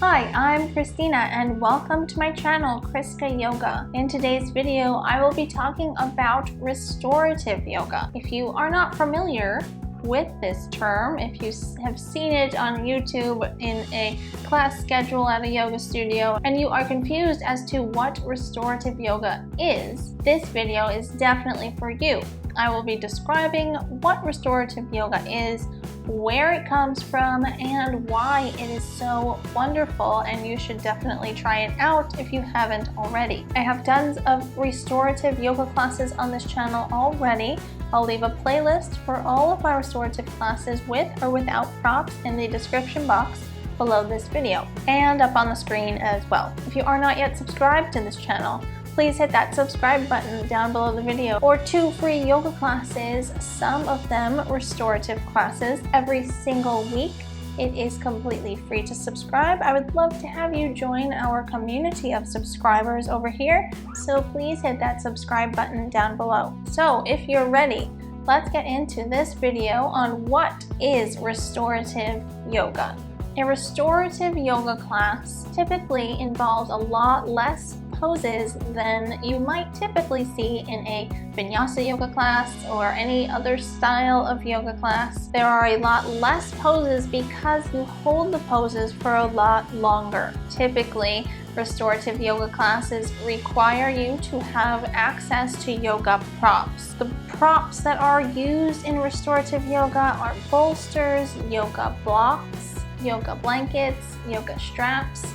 Hi, I'm Christina and welcome to my channel, ChriskaYoga. In today's video, I will be talking about restorative yoga. If you are not familiar with this term, if you have seen it on YouTube in a class schedule at a yoga studio, and you are confused as to what restorative yoga is, this video is definitely for you. I will be describing what restorative yoga is, where it comes from, and why it is so wonderful, and you should definitely try it out if you haven't already. I have tons of restorative yoga classes on this channel already. I'll leave a playlist for all of my restorative classes with or without props in the description box below this video and up on the screen as well. If you are not yet subscribed to this channel, please hit that subscribe button down below the video for 2 free yoga classes, some of them restorative classes, every single week. It is completely free to subscribe. I would love to have you join our community of subscribers over here, so please hit that subscribe button down below. So if you're ready, let's get into this video on what is restorative yoga. A restorative yoga class typically involves a lot less poses than you might typically see in a Vinyasa yoga class or any other style of yoga class. There are a lot less poses because you hold the poses for a lot longer. Typically, restorative yoga classes require you to have access to yoga props. The props that are used in restorative yoga are bolsters, yoga blocks, yoga blankets, yoga straps,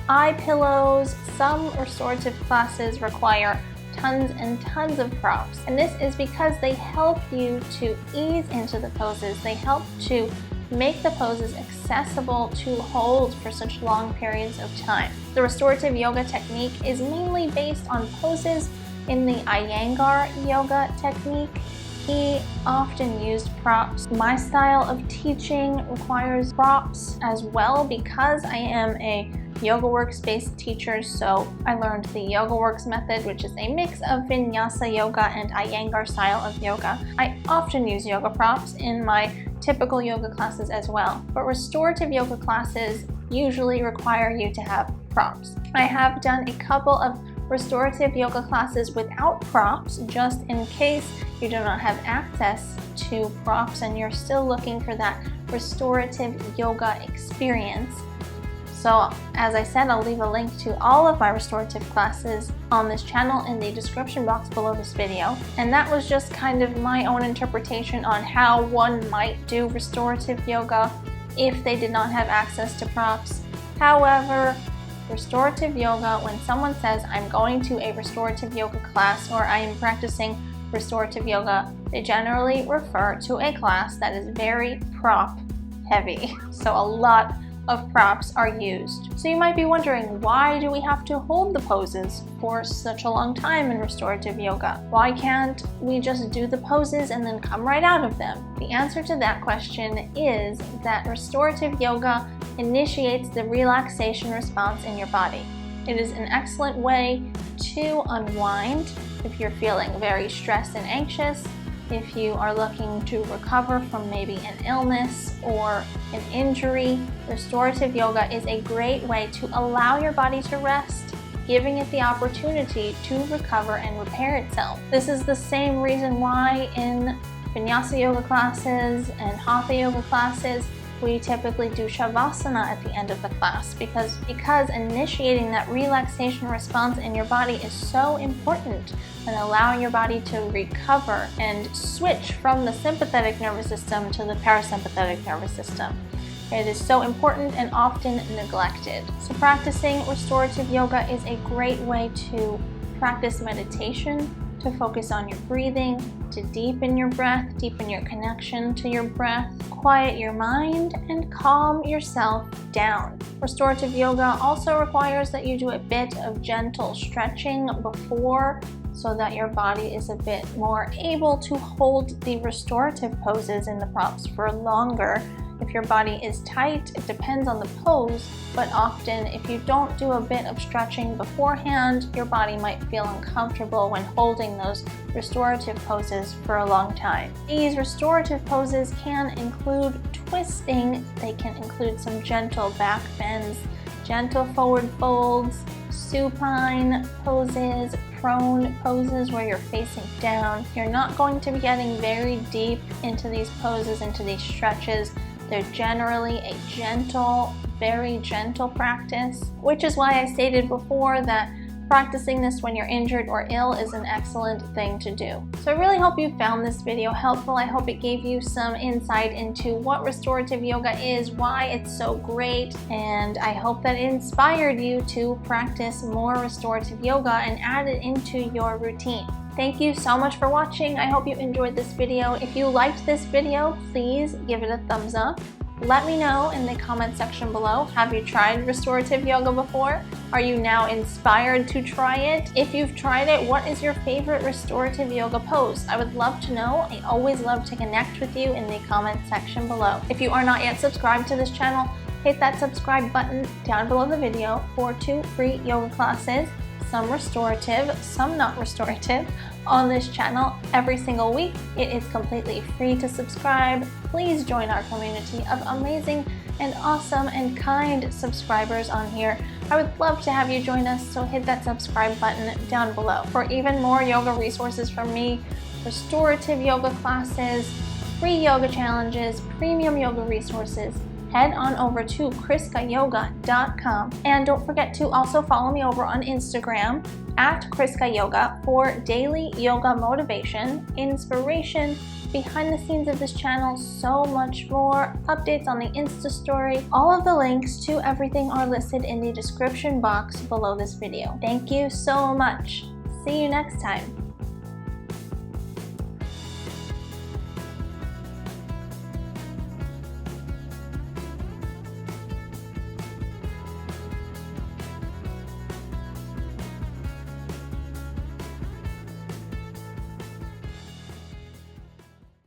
eye pillows. Some restorative classes require tons and tons of props, and this is because they help you to ease into the poses. They help to make the poses accessible to hold for such long periods of time. The restorative yoga technique is mainly based on poses in the Iyengar yoga technique. He often used props. My style of teaching requires props as well because I am a Yoga Works-based teacher, so I learned the Yoga Works method, which is a mix of Vinyasa yoga and Iyengar style of yoga. I often use yoga props in my typical yoga classes as well, but restorative yoga classes usually require you to have props. I have done a couple of restorative yoga classes without props, just in case you do not have access to props and you're still looking for that restorative yoga experience. So as I said, I'll leave a link to all of my restorative classes on this channel in the description box below this video. And that was just kind of my own interpretation on how one might do restorative yoga if they did not have access to props. However, restorative yoga, when someone says I'm going to a restorative yoga class or I am practicing restorative yoga, they generally refer to a class that is very prop heavy. So a lot of props are used. So you might be wondering, why do we have to hold the poses for such a long time in restorative yoga? Why can't we just do the poses and then come right out of them? The answer to that question is that restorative yoga initiates the relaxation response in your body. It is an excellent way to unwind if you're feeling very stressed and anxious, if you are looking to recover from maybe an illness or an injury. Restorative yoga is a great way to allow your body to rest, giving it the opportunity to recover and repair itself. This is the same reason why in Vinyasa yoga classes and Hatha yoga classes, we typically do Shavasana at the end of the class because initiating that relaxation response in your body is so important and allowing your body to recover and switch from the sympathetic nervous system to the parasympathetic nervous system. It is so important and often neglected. So practicing restorative yoga is a great way to practice meditation, to focus on your breathing, to deepen your breath, deepen your connection to your breath, quiet your mind, and calm yourself down. Restorative yoga also requires that you do a bit of gentle stretching before, so that your body is a bit more able to hold the restorative poses in the props for longer. If your body is tight, it depends on the pose, but often if you don't do a bit of stretching beforehand, your body might feel uncomfortable when holding those restorative poses for a long time. These restorative poses can include twisting, they can include some gentle back bends, gentle forward folds, supine poses, prone poses where you're facing down. You're not going to be getting very deep into these poses, into these stretches. They're generally a gentle, very gentle practice, which is why I stated before that practicing this when you're injured or ill is an excellent thing to do. So I really hope you found this video helpful. I hope it gave you some insight into what restorative yoga is, why it's so great, and I hope that it inspired you to practice more restorative yoga and add it into your routine. Thank you so much for watching. I hope you enjoyed this video. If you liked this video, please give it a thumbs up. Let me know in the comment section below. Have you tried restorative yoga before? Are you now inspired to try it? If you've tried it, what is your favorite restorative yoga pose? I would love to know. I always love to connect with you in the comment section below. If you are not yet subscribed to this channel, hit that subscribe button down below the video for 2 free yoga classes, some restorative, some not restorative, on this channel every single week. It is completely free to subscribe. Please join our community of amazing and awesome and kind subscribers on here. I would love to have you join us, so hit that subscribe button down below. For even more yoga resources from me, restorative yoga classes, free yoga challenges, premium yoga resources, head on over to ChriskaYoga.com. And don't forget to also follow me over on Instagram at ChriskaYoga for daily yoga motivation, inspiration, behind the scenes of this channel, so much more, updates on the Insta story. All of the links to everything are listed in the description box below this video. Thank you so much. See you next time.